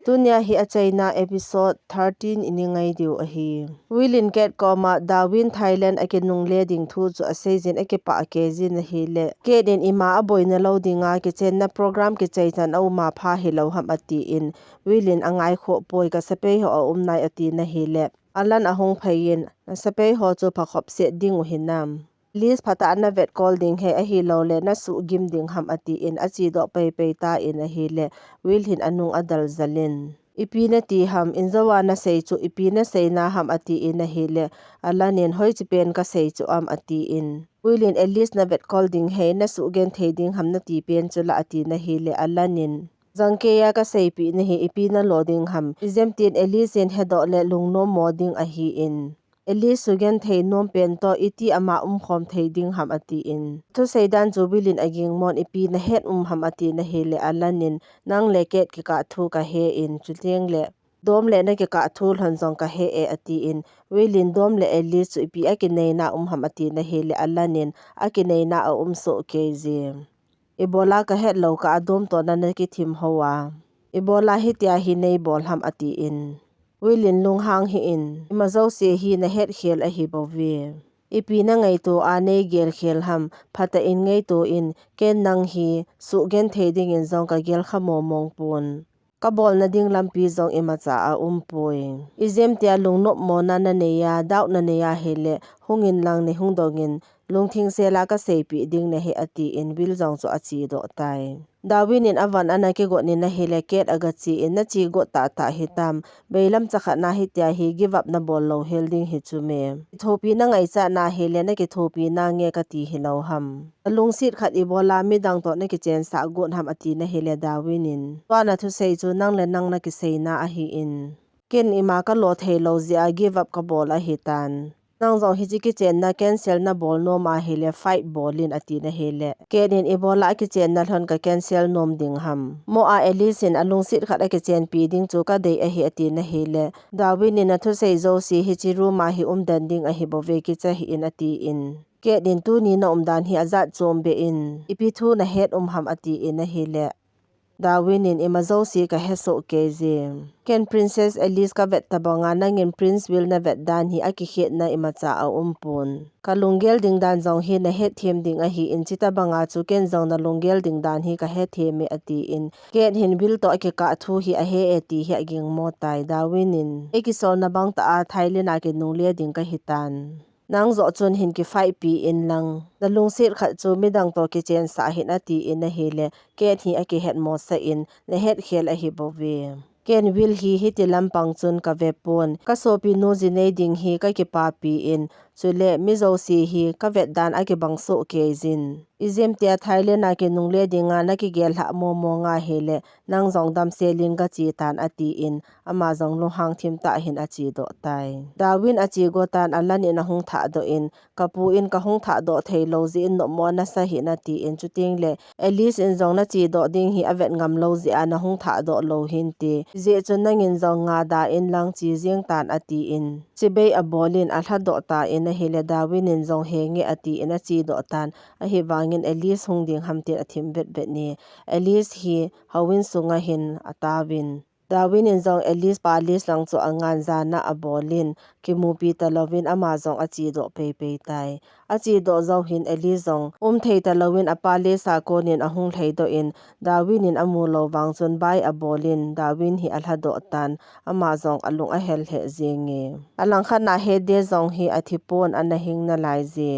Tunia hi achaina episode 13 iningai diu ahi. Wilin ket koma Darwin Thailand ake nungle ding thu chu asejin ake pa ake jin hi le. Kedin ima aboina lo dinga ke chen na program ke chaitan au ma pha hi lo ham ati in. Wilin angai kho poi ka sapei ho umnai ati na hi le. Alan ahong phayin na sapei ho chu phakhop se ding hinam. Lis phata na vet call ding he a hi lo le na su gim ding ham ati in achi do pe pe ta in a hi le wil hin anung adal zalin ipi na ti ham inzawa na sei chu ipi na sei na ham ati in a hi le alanin hoi chi pen ka sei chu am ati in wilin Alice na vet call ding he na su gen thei ding ham na ti pen chu la ati na hi le alanin zangke ya ka sei pi na hi ipi na loading ham izem tin Alice in hedo le lungno moding a hi in Alice sugen thei nom pen to iti ama khom thei ding ham ati in thu seidan jubilin aging mon ipi na het ham ati na he le alanin nang leket ki ka thu ka he in chuteng le dom le na ki ka thu hlan jong ka he e ati in wilin dom le Alice chu ipi akinei na ham ati na he le alanin akinei na a so ke je Ebola ka het lo ka adom to na ki thim howa Ebola hi tia hi nei bol ham ati in Wilin lung hang hi in imazo se hi na het khel a hi bowe ipi na ngai to ane gel khel ham phata in ngai to in ken nang hi su gen theding in zong ka gel khamo mong pun kabol na ding lampi zong imacha a poi izem tia lungno mo na na ne ya daw na ne ya hele hungin lang ne hungdongin lungthing se la ka seipi ding ne he ati in bil zong chu achi do tai Darwin in avan anake go ni na hele ket agachi in na chi go ta hitam beilam chakha na hi tia hi give up na bol lo helding hi chume thopi na ngai cha na hele na ki thopi na nge ka ti hilo ham lung sit khat Ebola mi dang to na ki chen sa gon ham ati na hele Darwin in to na thu sei chu nang le nang na ki sei na a hi in ken ima ka lo thei lo zia give up ka bol a hi tan nang zong hi ki chen na cancel na bol no ma hele fight ballin ati na hele kenin Ebola ki chen na thon ka cancel nom ding ham mo a Alice in alung sit khat ki chen pi ding chu ka dei a hi ati na hele Darwin in athu sei zo si hi chi ru ma hi dan ding a hi bo ve ki cha hi in ati in kedin tu ni na dan hi azat chom be in ipi thu na het ham ati in a hele Darwin in imazo si ka heso keze ken Princess Alice ka vet tabanga nangin Prince Will na vet dan hi aki het na imacha a pun kalungel ding dan zong hi na het them ding a hi in chita banga chu ken zong na lungel ding dan hi ka he theme ati in ken hin bil to aki ka thu hi a he eti hi aging mo tai Darwin in eki sol na bang ta a Thailand a ke nungle ding ka hitan nang zo chun hin ki 5p in lang da lung sir khat chu midang to ki chen sa hin ati in a hele ke thi a ki het mo sa in le het khel a hi bowe ken will hi hiti lampang chun ka vepon ka sopi no jinei ding hi ka ki pa pi in chule mizo si hi ka vet dan a ki bangso ke jin izem tia Thailand a ki nungle dinga na ki gel ha mo nga hele nang zong dam selin ka chi tan ati in ama zong lo hang thim ta hin achi do tai Darwin achi go tan alan in a hung tha do in kapu in ka hung tha do thei lo ji in no mo na sa hi na ti in chuting le Alice in zong na chi do ding hi avet ngam lo ji ana hung tha do lo hin ti je chun nang in zong nga da in lang chi jing tan ati in chibe a bolin a tha do ta in a hele Darwin in zong he nge ati in a chi do tan a hi wangin Alice hung ding ham ti athim vet vet ni Alice hi hawin sunga hin atawin Darwin in zong Alice palis lang chu angan zana a bolin ki mupi talovin ama zong achi do pe pe tai achi do zo hin Alice zong thei talowin a pale sa konin a hung thei do in Darwin in amu lo wang chun bai a bolin Darwin hi alha do tan ama zong alung a hel he zinge alang khan na he de zong hi athipon an hing na lai je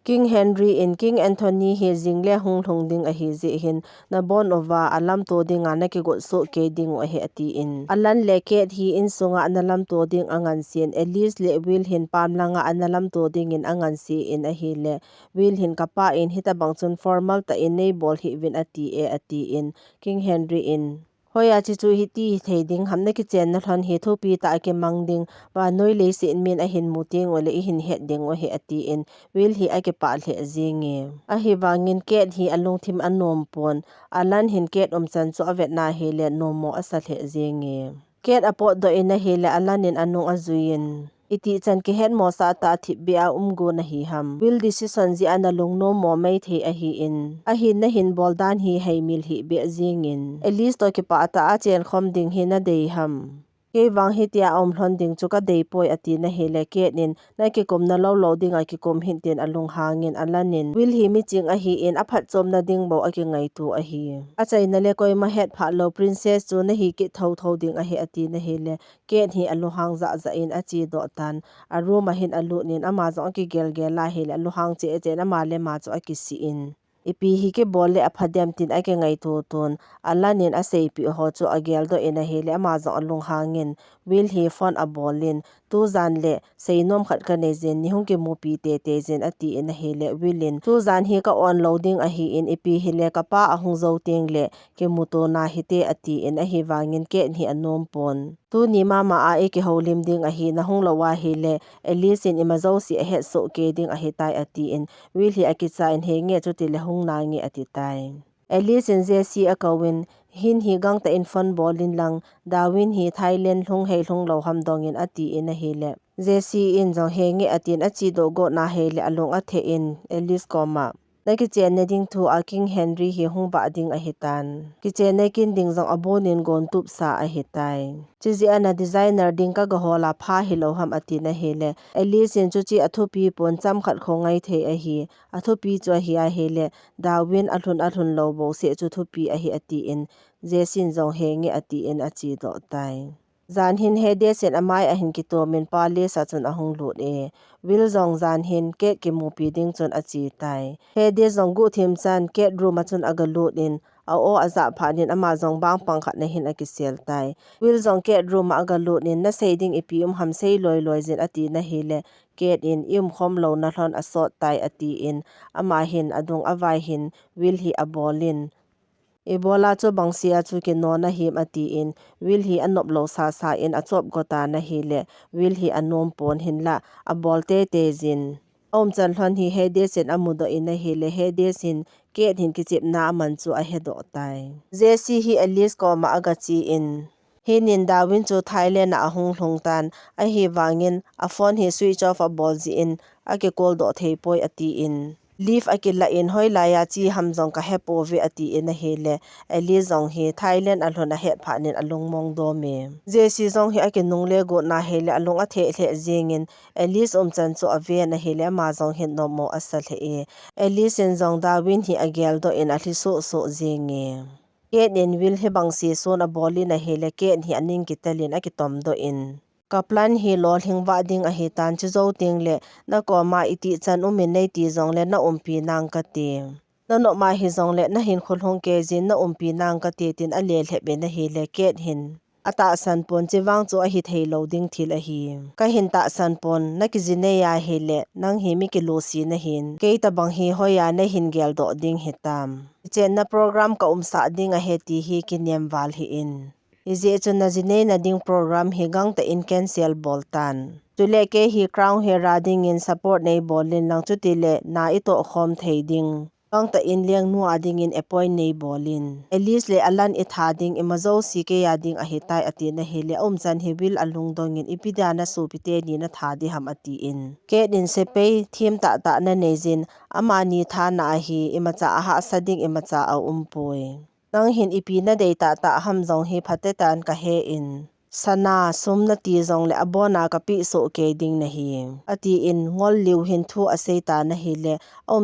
King Henry in King Anthony hi jingle hung thung ding a hi je hin na bon ova alam to ding ana ki go so ke ding o he ati in alan leket hi in sunga analam to ding angan sin Alice le will hin pam langa analam to ding in angan si in a hi le will hin kapa in hita bangchun formal ta enable hi win ati e ati in King Henry in hoya chi chu hi ti thei ding hamna ki chen na thon hi thopi ta ke mang ding wa noi le si in min a hin muting ole i hin het ding o he ati in will hi a ke pa le zinge a hi wangin ket hi alung thim anom pon alan hin ket chan chu avet na hele nomo asa le zinge ket apot do in a hele alan in anung azuin iti chan ki het mo sa ta thi bia go na hi ham will decision ji ana lungno mo mai the a hi in a hin na hin boldan hi heimil hi be jingin at least to ki pa ta a chen khom ding hi na dei ham ke wang hi tia om hlon ding chuka dei poi ati na hele ke nin na ki kom na lo loading a ki kom hin ten alung hangin alanin will hi mi ching a hi in a phat chom na ding bo a ki ngai tu a hi a chai na le koi ma het pha lo princess chu na hi ki tho ding a hi ati na hele ke hi alu hang za za in a chi do tan a room a hin alu nin ama zo ki gel gel la hele alu hang che na ma le ma chu a ki si in ipi hi ke bolle a phadem tin a ke ngai tu ton alanin a sei pi ho chu agel do ina hele ama zo alung hangin will hi phone a bolin tu zan le seinom khat ka ne zen ni hung ke mu pi te zen ati ina hele willin tu zan hi ka on loading a hi in ipi hi le ka pa a hung zo teng le ke mu to na hi te ati in a hi wangin ke hi anom pon tu ni mama a e ke holim ding a hi na hung lawa hi le elisin imazo si a het so ke ding a hi tai ati in will hi akitsa in he nge chu ti le hung na nge ati tai Alice in Jesse a kawin hin hi gang ta in fun bolin lang dawin hi Thailand hlung hei hlung lo ham dong in ati in a hele Jesse in zo he nge atin a chi do go na hele along a the in Alice koma na ki chen ne ding thu a King Henry hi hung ba ding a hitan ki chen ne kin ding zong abonin gon tup sa a hitai chi ji ana designer ding ka ga hola pha hi lo ham ati na hele Alice in chu chi athu pi pon cham khat khongai the a hi athu pi chu hi a hele dawin athun lo bo se chu thu pi a hi ati in Jesin zong he nge ati in a chi do tai zan hin he de sen amai a hin ki to min pa le sa chun a hung lu e will zong zan hin ke ki mu pi ding chun a chi tai he de zong gu thim chan ke room a chun aga lu din a o aza phanin ama zong bang pang khat na hin a ki sel tai will zong ke room aga lu nin na sei ding ipi ham sei loi loi zin ati na hele ke in khom lo na hlon asot tai ati in ama hin adung awai hin will hi abolin Ebola chu bangsia chu ke no na him ati in will hi anop lo sa in achop gota na hi le will hi anom pon hin la abolte te jin om chan hlon hi he de sen amudo in a hi le he de sin ke hin ki chip na man chu a he do tai jesi hi alice ko ma aga chi in hinin dawin chu Thailand a hung hlung tan a hi wangin a phone hi switch off a bol ji in a ke call do thei poi ati in leave akila in hoi la ya chi hamjong ka hepo ve ati in a hele ali zong hi Thailand alhona he phanin alung mong do me jesi zong hi ake nungle go na hele alung a the jingin alice chan chu ave na hele ma zong hin no mo asal he alice in zong da win hi agel do in a thi so jinge ke nen will he bangsi so na boli na hele ke hi aning kitalin a ki tom do in kaplan hi lol hingwa ding a hi tan chu zo ting le na ko ma iti chan umin nei ti zong le na umpi nang ka ti na no ma hi zong le na hin khul hong ke jin na umpi nang ka ti tin a le be na hi le ket hin ata san pon chi wang chu a hi thei lo ding thil a hi ka hin ta san pon na ki jine ya hi le nang hi mi ki lo si na hin ke ta bang hi hoya na hin gel do ding hi tam chen na program ka sa ding a he ti hi ki nem wal hi in Izi chuna jine na ding program hi gang ta in cancel boltan. Tule ke hi crown he rading in support nei bolin lang chutile na ito khom thei ding. Gang ta in liang nu ading in appoint nei bolin. Elise le alan ithading imazo si ke yading ahitai ati na hele chan hi bil alung dongin ipidana supite ni na thadi ham ati in. Ke din se pe thim ta na nezin amani tha na hi imacha aha sading imacha a umpoi. Nang hin ipi na data ta ham zong hi phatetan ka he in sana sum na ti zong le abona ka pi so ke ding na hi ati in ngol liu hin thu aseta na hi le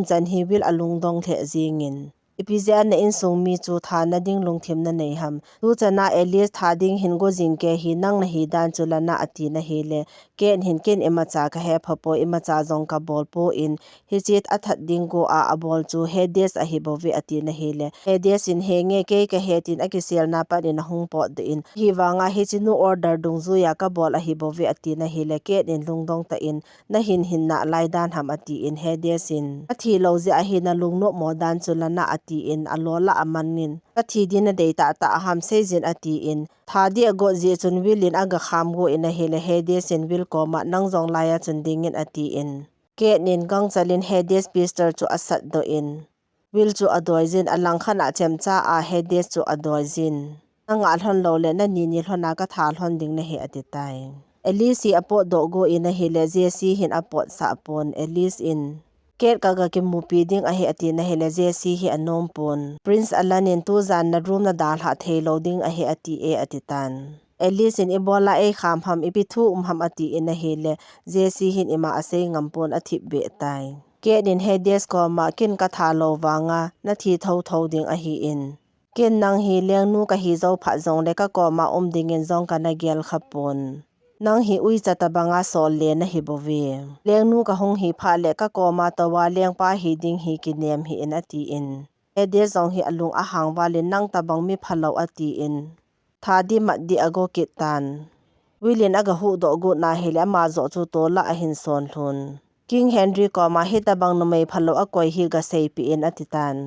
chan hi bil alung dong the jingin ipi na in sung mi chu tha na ding lung thim na nei ham tu chana alice tha ding hin go jing ke hi nang na hi dan chulana ati na hi le ken hin ken ema cha ka he phapo ema cha zong ka bol po in hi chit athat ding go a bol chu hedes a hi bovi ati na hi le hedes in henge ke ka hetin akisel na pa in hung po de in hi wanga hi chinu order dung zu ya ka bol a hi bovi ati na hi le ke in lung dong ta in na hin na lai dan ham ati in hedes in athi lo ji a hi na lung no mo dan chulana ati in alola amanin athi din na data ta ham sejin ati in thadi ago je chun wilin aga kham go in a hele hedes in wil ko ma nang jong laya chun ding in ati in ke nin gang chalin hedes pister chu asat do in wil chu adoizin alang khana chemcha a hedes chu adoizin anga hlon lo le na ni ni hlona ka tha hlon ding na he ati tai Alice hi apot do go in a hi le Jesse hin apot sa pon Alice in Kate kaga ki mupi ding ahi ati na hi le Jesse hi anom pon Prince Alanin tu zan na room na dal ha thei lo ding ahi ati e atitan Alice in ibola e kham ham ipithu ham ati in a hi le Jesse hin ima ase ngampon athi be tai Kate in Hades ko ma kin ka tha lo wanga na thi tho tho ding ahi in kin nang hi leng nu ka hi zo pha zong le ka ko ma ding in zong ka na gel khapon nang hi ui chata banga sol le na hi bowe leng nu ka hong hi pha le ka ko ma tawa leng pa hi ding hi ki nem hi in ati in Hades zong hi alung a hang wa le nang tabang mi phalo ati in tha di mat di ago kitan William aga hu do go na hi le ma zo chu to la a hin son hlun King Henry ko ma hi tabang no mai phalo a koi hi ga sei pi in atitan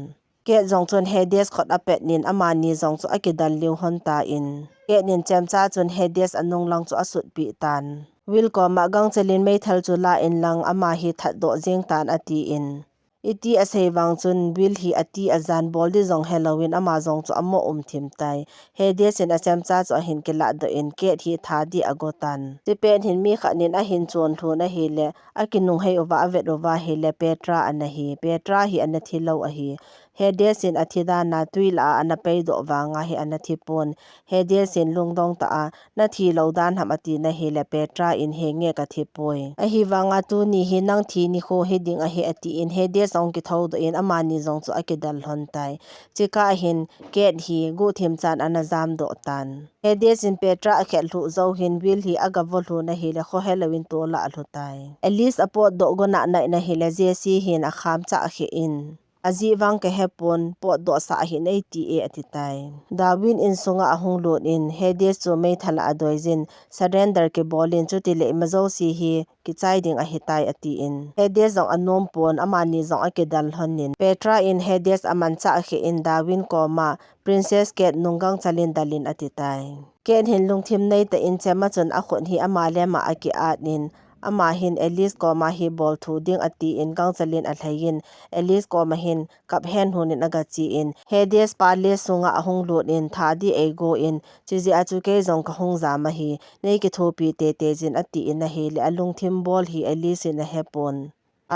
Ke zong chun Hades khot apet nin amani zong chu akidal liu hon ta in Ke nin chamcha chun Hades anung lang chu asut pi tan Will ko ma gang chelin mai thal chu la in lang ama hi that do jeng tan ati in iti asei wang chun Will hi ati azan bol di zong Halloween ama zong chu amo thim tai Hades in a chamcha chu hin kila do in Ke hi tha di agotan ti pen hin mi kha nin a hin chon thu na hi le akinung hei owa avet owa hi le Petra anahi Petra hi anathi lo a hi Hades in athida na tuila ana peido wanga hi anathi pon Hades in lungdong ta a na thi lo dan ham ati na hi le Petra in he nge ka thi poi a hi wanga tu ni hi nang thi ni kho he ding a hi ati in Hades ong ki tho do in amani zong chu akidal hon tai chika hin Kate hi gu thim chan ana jam do tan Hades in Petra a khel thu zo hin Will hi aga vol hu na hi le kho Halloween to la lu tai Alice apot do go na na hi le Jesse hin a kham cha a khi in aji wang ke hepon pot do sa hi nei ti e atitai Darwin in sunga ahung lot in Hades chu mai thala adoizin surrender ke bolin chu tile mazo si hi ki chai ding a hitai ati in Hades zong anom pon amani zong akedal honin Petra in Hades aman cha khi in Darwin ko ma Princess Kate nunggang chalin dalin atitai Kate hin lungthim nei ta in chema chun a khon hi ama le ma aki atin ama hin Alice ko ma hi bol thu ding ati in gang chalin a thlain Alice ko ma hin kap hen hunin aga chi in Hades pale sunga ahung lot in tha di ego in chiji achu ke zong ka hung za ma hi nei ki thopi te te jin ati in a hi le alung thim bol hi Alice in a hepon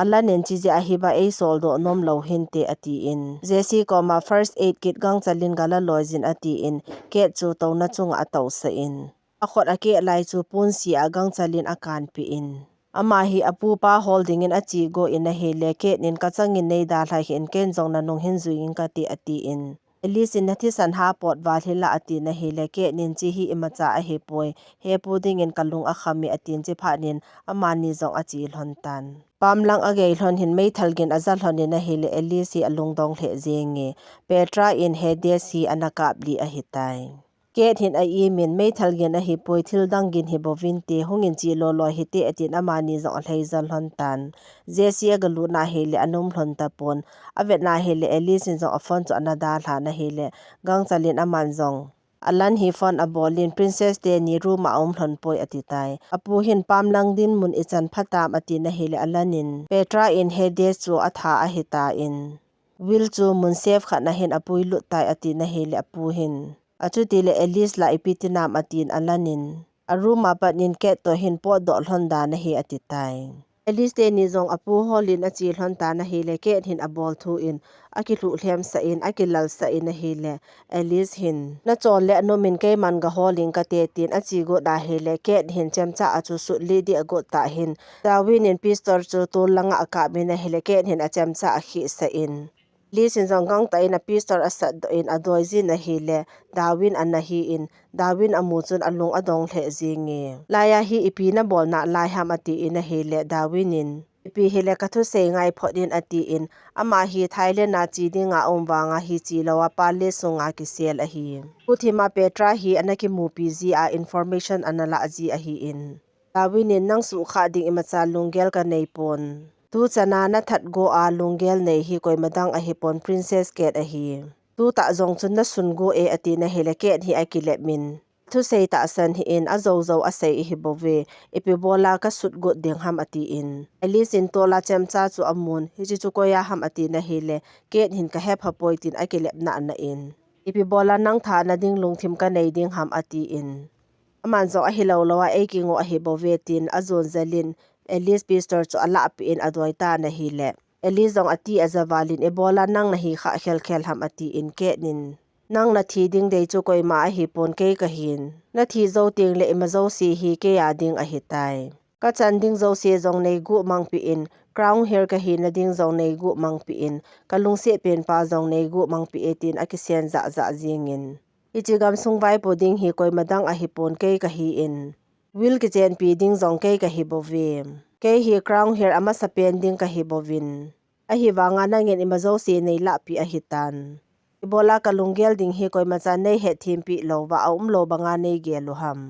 alanin chiji a hi ba e sol do nom lo hin te ati in Jesse ko ma first aid kit gang chalin gala lojin ati in Kate chu to na chunga ataw sa in akhot ake lai chu pun si agang chalin akan pi in ama hi apu pa holding in achi go in a he leke nin ka changin nei da lai hin ken jong na nong hin zuing ka ti ati in Alice in nathi san ha pot wal hila ati na he leke nin chi hi imacha a he poi he puding in kalung a khami atin chi pha nin amani jong achi hlon tan pamlang agei hlon hin mei thalgin azal hlonin a he le Alice hi alung dong hle jenge Petra in Hades hi anakap li a hitai Kate hin a min mei thalgen a hi poi thil dangin hi bovin te hungin chi lo lo hi te atin amani zong hleizal hon tan Jesse aga lu na he le anum hlon ta pon avet na he le Alice in zong afon chu anada hla na he le gang chalin aman zong alan hi fon a bolin Princess te ni room a hlon poi atitai apu hin pamlang din mun ichan phatam ati na he le alanin Petra in Hades chu atha a hita in Will chu mun safe kha na hin apui lut tai ati na he le apu hin achu tile Alice la ipitinam atin alanin aruma panin Kate to hin po do hlonda na hi atitai Alice te ni zong apu holin achi hlonta na hi le Kate hin abol thu in akilu hlem sa in akilal sa in na hi le Alice hin na chon le no min ke man ga holing ka te tin achi go da hi le Kate hin chamcha achu su li di ago ta hin Darwin in pistol chu to langa aka min na hi le Kate hin a chamcha a khi sa in Lisin zong gang ta in a pistol asat do in adoizin na hi le Darwin an na hi in Darwin amu chun alung adong hle zingi laya hi ipi na bol na lai ham ati in a hi le Darwin in ipi hi le kathu se ngai phodin ati in ama hi Thailand na chi dinga omwanga hi chi lawa pale sunga ki sel a hi puthima Petra hi anaki mu pg a information anala aji a hi in Darwin in nang su kha ding imacha lungel ka nei pon tu chana na that go a lungel nei hi koi madang a hi pon Princess Kate a hi tu ta zong chun na sun go e ati na hele Kate hi akile min thu sei ta san hi in azo zo a sei hi bowe ipi bola ka sut go ding ham ati in Alice in tola chamcha chu amun hi chu ko ya ham ati na hele Kate hin ka hep ha poitin akile na na in ipi bola nang tha na ding lungthim ka nei ding ham ati in aman zong a hi lo lawa eki ngo a hi bovetin azon zalin Alice Pister chu ala pi in adoi ta na hi le Alice zong ati azavalin ebola nang na hi kha khel khel ham ati in ke nin nang na thi ding dei chu koi ma a hi pon ke ka hin na thi zo ting le ima zo si hi ke ya ding a hi tai ka chan ding zo se zong nei gu mang pi in crown hair ka hi na ding zong nei gu mang pi in kalung se pen pa zong nei gu mang pi etin a ki sen za za jingin ichigam sungwai po ding hi koi madang a hi pon ke ka hi in will ki chen pi ding zong ke ka hi bovem ke hi crown hair ama sa pen ding ka hi bovin a hi wanga na ngin ima zo se nei la pi a hi tan ibola kalunggel ding hi koi macha nei he thim pi lo wa lo banga nei ge lo ham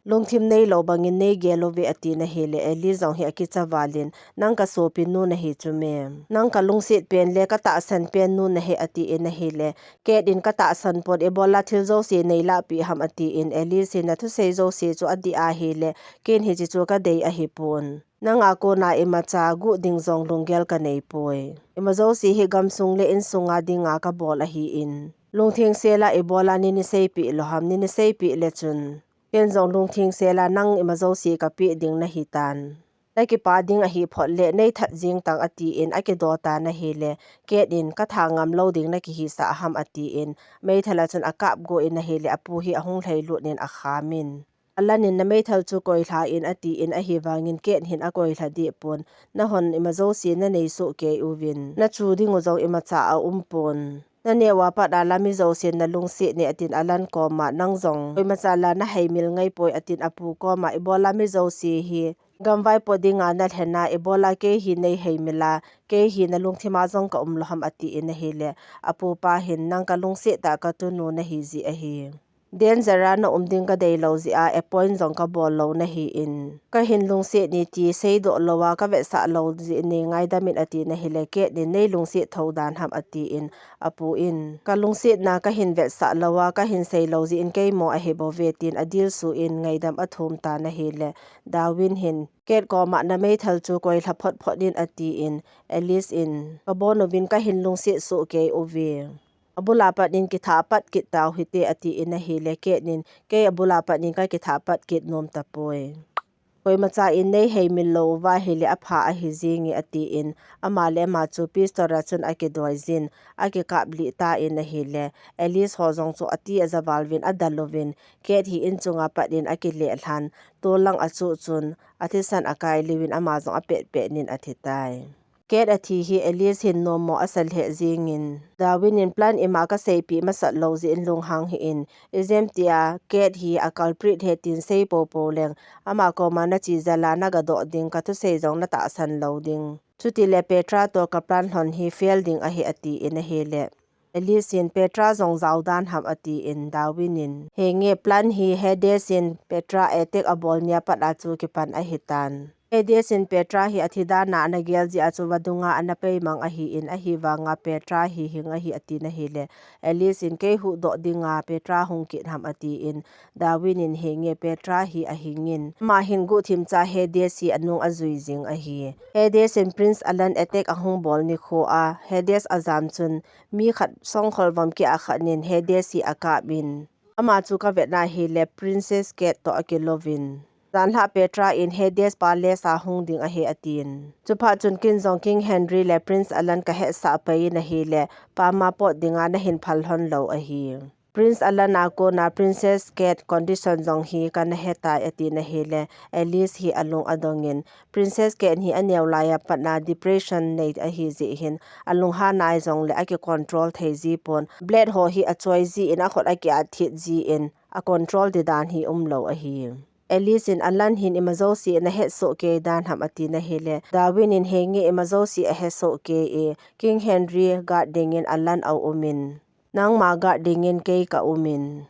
lungthim nei lo bangin nei ge lo ve ati na hele eli zong hi akicha walin nang ka so pin nu na hi chume nang ka lungsit pen le ka ta san pen nu na he ati in na hele ke din ka ta san pod ebola thil zo se nei la pi ham ati in eli sin na thu se zo se chu adi a hele ken hi chi chu ka dei a hi pon nang ako na imacha gu ding zong lunggel ka nei poi imazo si hi gam sung le in sunga dinga ka bol a hi in lungthing sela ebola ni ni sei pi lo ham ni ni sei pi le chun ken zong lungthing sela nang imazo si ka pi ding na hi tan ki pa ding a hi phot le nei that jing tang ati in ake do ta na hi le ke din ka thangam lo ding na ki hi sa ham ati in mei thala chun akap go in na hi le apu hi ahung thlei lu nin a khamin alanin na mei thal chu koi thla in ati in a hi wangin ken hin a koi thla di pon na hon imazo si na nei su ke uwin na chu ding zo ima cha a pon na ne wa pa da lami zo sin na lungsi ne atin alan ko ma nang zong koi ma cha la na heimil ngai poi atin apu ko ma ibola mi zo si hi gamwai podinga na thena ebola ke hi nei heimila ke hi na lungthima zong ka loham ati in hi le apu pa hin nang ka lungsi ta ka tu nu na hi zi a hi den zara na umding ka dei lo zi a point zong ka bol lo na hi in ka hin lungsi ni ti sei do lowa ka ve sa lo zi ni ngai da min ati na hi le ke ni nei lungsi thodan ham ati in apu in ka lungsi na ka hin ve sa lowa ka hin sei lo zi in ke mo a he bo vetin adil su in ngai dam athum ta na hi le dawin hin ket ko ma na mei thal chu koi thla phot phot din ati in Alice in ka bonovin ka hin lungsi su ke uve abula pat nin ki tha pat ki taw hite ati in a hi le ke nin ke abula pat nin ka ki tha pat ki nom ta poi koi macha in nei hei min lo wa hele apha a hi zingi ati in ama le ma chu pistora chun ake doi zin ake kapli ta in a hi le Alice ho zong chu ati azawalwin adalovin ke hi in chunga padin ake le hlan to lang achu chun athisan akai liwin ama zong apet pe nin athitai ket athi hi Alice hin no mo asal he zingin dawin in plan ima ka sei pi masat lo zi in lung hang hi in izemtia ket hi a culprit he tin sei po po leng ama ko mana chi zala na ga do ding ka thu sei zong na ta san lo ding chuti le Petra to ka plan hon hi fail ding a hi ati in a he le Alice in Petra zong zawdan ham ati in dawin in he nge plan hi Hades in Petra etek abol nia pat a chu ki pan a hitan Hades in Petra hi athida na na gel ji achu wadunga anape mang a hi in a hi wanga Petra hi hinga hi ati na hi le Alice in ke hu do dinga Petra hung ki ham ati in dawin in he nge Petra hi a hingin ma hin gu thim cha Hades hi anung azui jing a hi Hades in Prince Alan attack a hung bol ni kho a Hades azam chun mi khat song kholwam ki a khanin Hades hi aka bin ama chu ka vetna hi le Princess Kate to akilovin zanha Petra in Hades pale sa hung ding a he atin chupa chun kin zong King Henry le Prince Alan ka he sa pai na hi le pa ma pot dinga na hin phal hon lo a hi Prince Alan ako na Princess Kate condition zong hi kan he ta ati na hi le Alice hi alung adongin Princess Kate hi anew la ya patna depression nei a hi zi hin alung ha nai zong le ake control thei zi pon blade ho hi a choi zi in a khot ake a thit zi in a control de dan hi lo a hi Alice in Alan hin imazo si na he so ke dan ham ati na hele Darwin in hengi imazo si a he so ke e King Henry guarding in Alan au umin nang ma guarding in ke ka umin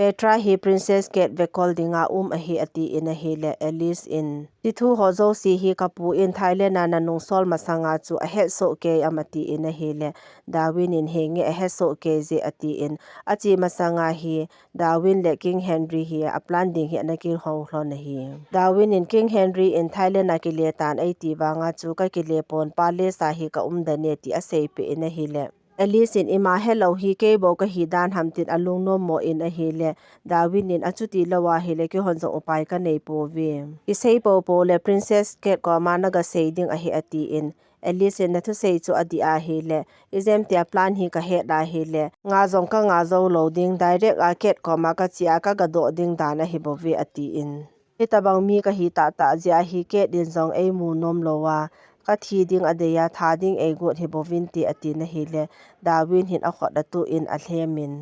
Petra hi Princess Kate vekol dinga a hi ati in a hele Alice in tithu hozo si hi kapu in Thailand na nung sol masanga chu a he so ke amati in a hele Darwin in hengi a he so ke je ati in achi masanga hi Darwin le King Henry hi a plan ding hi na ki ho hlon hi Darwin in King Henry in Thailand na ki le tan ai ti wanga chu ka ki le pon pale sa hi ka dane ti a sei pe in a hele Alice in ima hello hi ke bo ka hi dan hamtin alung no mo in a hi le Darwin in achuti lawa hi le ki honzo upai ka nei po ve ki sei po le Princess Kate ko ma na ga sei ding a hi ati in Alice na thu sei chu adi a hi le izem tia plan hi ka he da hi le nga zong ka nga zo loading direct a Kate ko ma ka chia ka ga do ding da na hi bo ve ati in hitabang mi ka hi ta zia hi Kate din zong ei mu nom lowa ka thi ding adeya tha ding e gut hi bovin ti ati na hi le Darwin hin a khot atu in a hlemin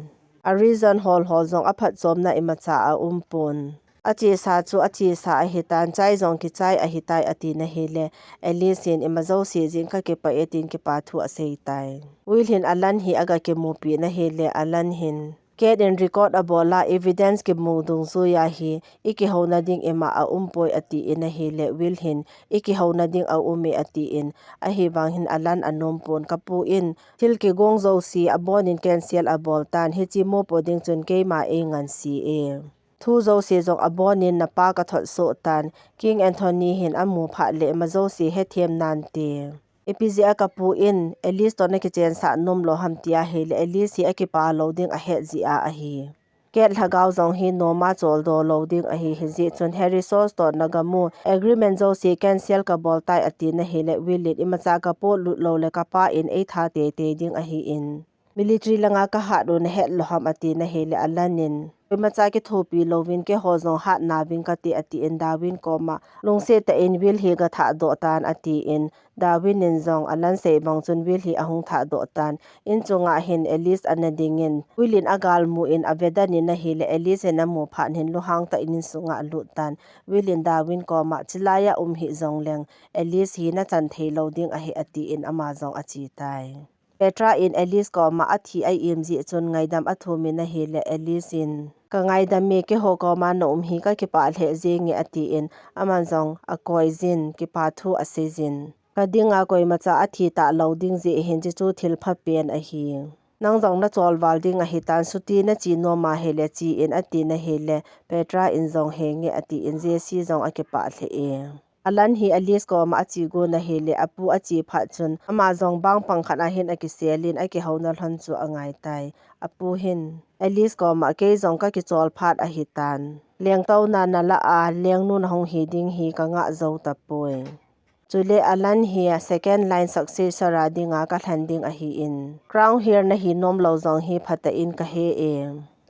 a reason hol zong a phat chom na imacha a umpun achi sa chu achi sa a hitan chai zong ki chai a hitai ati na hi le Alice in imazo si jing ka ke pa etin ki pa thu a sei tai will hin alan hi aga ke mu pi na hi le alan hin Kate in record a bola evidence ke mudung zu ya hi iki hona ding ema a umpoi ati in a hi le will hin iki hona ding a umi ati in a hi wang hin alan anom pon kapu in thil ki gong zo si a bon in cancel a bol tan hi chi mo po ding chun ke ma e ngan si e thu zo si zong a bon in na pa ka thot so tan King Anthony hin amu pha le ma zo si he thiam nan te Epizia kapu in Alice to na ki chen sa nom lo ham tia he le Alice hi akipa loading a he zia a hi Kate lhagaw zong hi no ma chol do loading a hi hi chun Harry Sos to nagamu agreement zo si cancel ka bol tai ati na hi le will it imacha ka po lut lo le ka pa in e tha te ding a hi in military langa ka ha do na het lo ham ati na he le alanin macha ki thopi lovin ke hozong hat na wing ka ti ati in Darwin koma lungse ta in will hi ga tha do tan ati in Darwin in zong alan sei bang chun will hi ahung tha do tan in chunga hin Alice anading in willin agal mu in aveda ni na hi le Alice na mu phan hin lu hang ta in sunga lu tan willin Darwin koma chilaya hi zong leng Alice hi na chan thei loading a hi ati in amazong achi tai Petra in Alice ko ma athi ai imji chun ngaidam athumi na hi le Alice in ka ngaidam me ke ho ko ma no hi ka ki pa le zengi ati in amanzong a koizin ki pa thu asizin ka dinga koi macha athi ta loading je hin ji chu thil pha pen a hi nang zong na chol wal ding a hi tan suti na chi no ma he le chi in ati na he le Petra in zong he nge ati in je si zong a ki pa le e alan hi Alice ko ma achi go na hele apu achi pha chun ama zong bang pang khana hin aki selin aki honal han chu angai tai apu hin Alice ko ma ke zong ka ki chol phat a hitan leng tau na na la a leng nu na hong hi ding hi ka nga zo ta poi chule alan hi second line successor a dinga ka hlanding a hi in crown here na hi nom lo zong hi phata in ka he e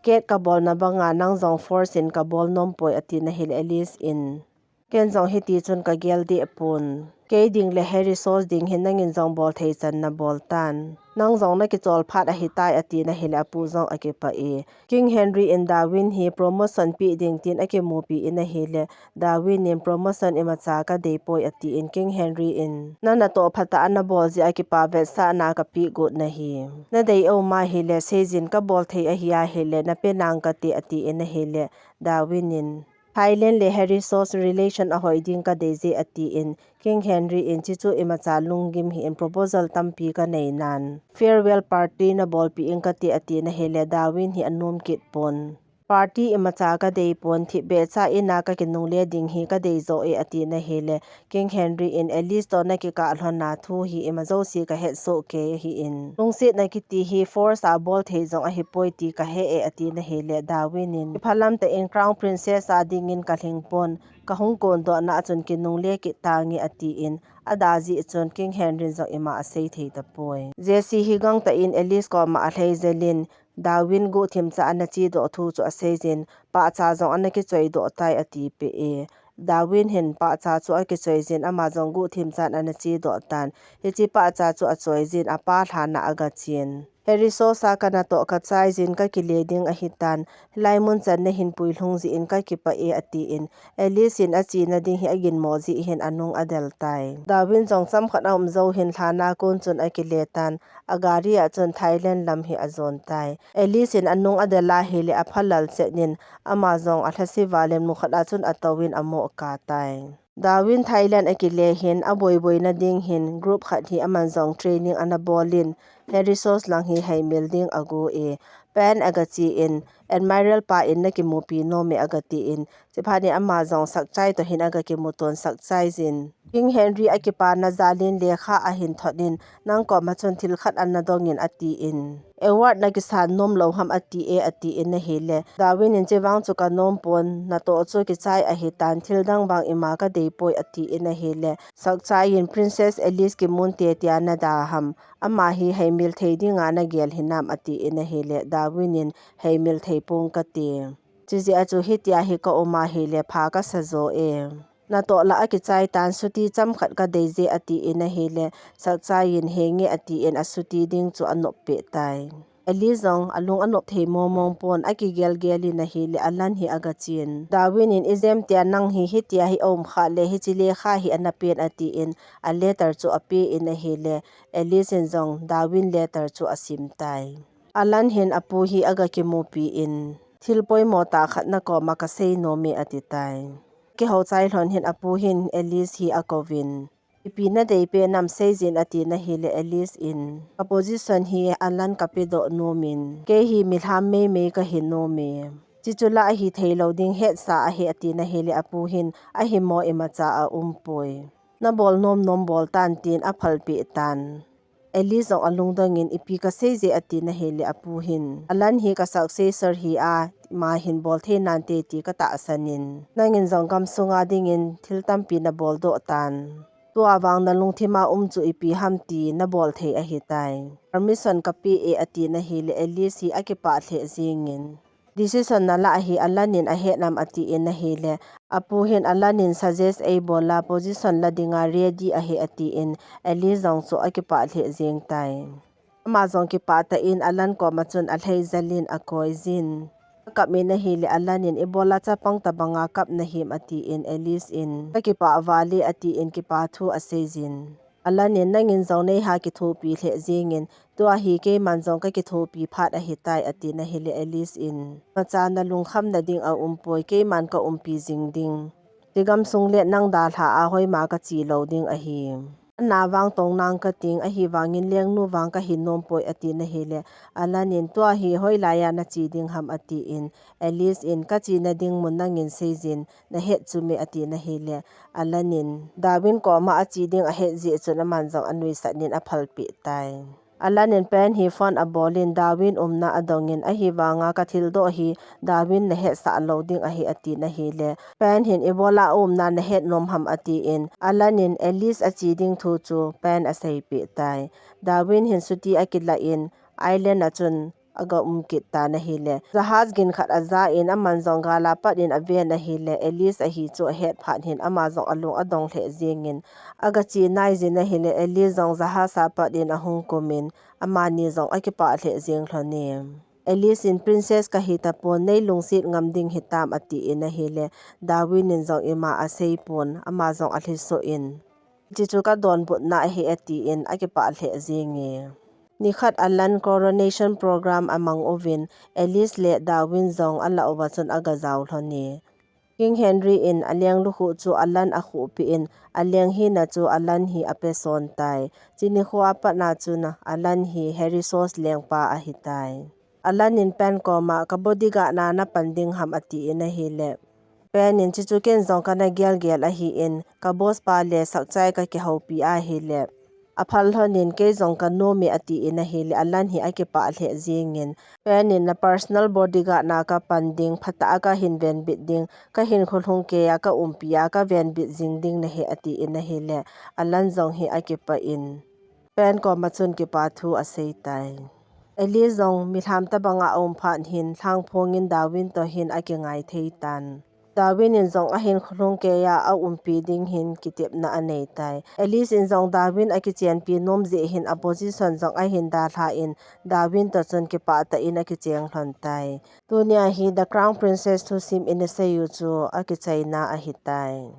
Kate ka bol na banga nang zong force in ka bol nom poi ati na hil Alice in ken zong hiti chun ka gel di apun ke ding le Harry Sos ding hin nangin zong bol thei chan na bol tan nang zong na ki chol phat a hitai ati na hil apu zong ake pa e King Henry in Darwin hi promotion pi ding tin ake mu pi in a hile Darwin in promotion imacha ka dei poi ati in King Henry in nana to phata ana bol ji ake pa ve sa na ka pi gut na hi na dei o ma hile sejin ka bol thei a hiya hile na penang ka ti ati in a hile Darwin in Thailand le Harry Sos relation a hoiding ka deze ati in King Henry in chichu imacha lungim hi in proposal tampi ka nei nan farewell party na bol pi in ka ti ati na hele Darwin hi anum kit pon party imacha ka dei pon thi be cha ina ka kinung le ding hi ka dei zo e ati na hele King Henry in Alice to na ki ka hlon na thu hi imazo si ka het so ke hi in lungsit na ki ti hi force a bol thei zong a hi poi ti ka he e ati na hele Darwin in phalam te in crown princess a ding in ka pon ka hong kon do na chun kinung le ki tangi ati in adaji chun King Henry zo ima a sei thei ta poi jesi hi gang ta in Alice ko ma a hlei zelin Darwin go thim cha ana chi do thu chu a sejin pa cha zong ana ki choi do tai ati pe e Darwin hin pa cha chu a ki choi jin ama zong go thim chan ana chi do tan hi chi pa cha chu a choi jin a pa thana aga chin Harry Sosa kana to ka chai jin ka ki leding a hitan laimun chan na hin pui hlung ji in ka ki pa e ati in Alice in a chi na ding hi agin mo ji hin anung adel tai Darwin jong cham khat om zo hin thana kun chun a ki letan agari a chun Thailand lam hi azon tai Alice in anung adela hele a phalal chenin ama zong a thasi valen mu khada chun atawin amo ka tai Darwin Thailand akile hin aboi boi na ding hin group khat hi aman zong training ana bolin Harry Sos lang hi hai building ago e pen agachi in admiral pa in na ki mu pi no me agati in chiphani ama zong sakchai to hin aga ki muton sakchai jin King Henry akipa na zalin lekha ahin thonin nang ko machon thil khat an na dongin ati in award na kisan nom lo ham ati in na hele Darwin in chewang chu ka nom pon na to chu ki chai a hi tan thil dang bang ima ka deipoi ati in na hele sakchai in Princess Alice ki mun te tia na da ham ama hi heimil theidinga na gel hinam ati in na hele Darwin in heimil theipung ka te chizi achu hi tia hi ka oma hele pha ka sazo na to la aki chai tan suti cham khat ka deje ati in a hele sakchai in henge ati in asuti ding chu anop pe tai Elizong alung anop thei momong pon aki gel in a hele alan hi aga chin Darwin in izem tia nang hi tia hi om kha le hi chile kha hi anapen ati in a letter chu ape in a hele Elizin zong Darwin letter chu asim tai alan hin apu hi aga ki mu pi in thilpoi mo ta khat na ko makasei no me ati tai ki ho chai hlon hin apu hin Alice hi akovin ipi na dei pe nam seizin ati na hele Alice in opposition hi alan kapedo nomin ke hi milham me ka hin no me chichula hi theilo ding het sa a he ati na hele apu hin a hi mo emacha a umpoi na bol nom bol tan tin a phalpi tan Alice ong alung dongin ipi ka seize ati na hele apu hin alan hi ka successor hi a ma hin bol the nan te ti ka ta sanin nangin zong kam sunga dingin thil tampi na bol do tan tua wang na lungthima chu ipi hamti na bol the a hi tai permission ka pi ati na hele Alice hi akipa the zingin decision na la hi alanin a he nam ati in na hele apu hin alanin suggest a bola position la dinga ready a he ati in Alice zong chu akipa the zing tai ama zong ki pa ta in alan ko machun a hlei zalin a koi zin kap me na hele alanin ebola cha pang tabanga kap na him ati in Alice in ki pa wali ati in ki pa thu a sejin alanin nangin zong nei ha ki thu pi the zingin to hi ke manjong ka ki thu pi phat a hitai ati na hele Alice in macha na lung kham na ding a umpoi ke man ka umpi jing ding tigam sung le nang da tha a hoi ma ka chi lo ding a hi na wang tong nang ka ting a hi wangin leng nu wang ka hin nom poi ati na hele alanin to hi hoi la ya na chi ding ham ati in Alice in ka chi na ding mun nangin seizin na het chu me ati na hele alanin Darwin ko ma a chi ding a het ji chu na manjong anui sanin a phalpi tai alanin pen hi phone a bolin Darwin umna adongin a hi wanga ka thil do hi Darwin na he sa loading a hi ati na hele pen hin ebola umna na het nom ham ati in alanin Alice a chi ding thu chu pen a sei pi tai Darwin hin suti akila in island a chun aga umkit ta na hele jahaz gin khat aza in amanjong gala pat in ave na hele Alice a hi chu het phan hin amazong alung adong the zingin aga chi nai jin na hele Alice zong jahasa pat in ahung komin amani zong akipa the jing hlone Alice in Princess ka hita pon nei lungsit ngamding hitam ati in na hele Darwin in zong ima a sei pon amazong a hliso in chichu ka don but na hi ati in akipa the jingi nikhat alan coronation program among ovin Alice le Darwin zong ala owachon aga zaw hloni King Henry in aliang lu hu chu alan a khu pi in aliang hi na chu alan hi apeson tai chini khwa pa na chu na alan hi Harry Sos leng pa a hitai alan in pen ko ma ka bodyga na na panding ham ati in a hele pen in chichu ken zong kana gel a hi in ka boss pa le sakchai ka ki hopi a hele aphal honin ke zong ka no me ati in a hele alan hi ake pa the zingin pen in na personal bodyguard na ka panding phata ka hin ven bit ding ka hin khulhung ke ya ka umpia ka ven bit jing ding na he ati in a hele alan zong hi ake pa in pen ko machun ki pa thu a sei tai Eli zong mi tham ta banga om phan hin thang phongin Darwin to hin ake ngai thei tan Darwin in zong a hin khulung ke ya a umpi ding hin kitep na anei tai Alice in zong Darwin a ki chen pi nom je hin opposition zong a hin da tha in Darwin to chon ki pa ta in a ki cheng hlon tai tunia hi the crown princess thu sim in a sayu chu a ki chaina a hitai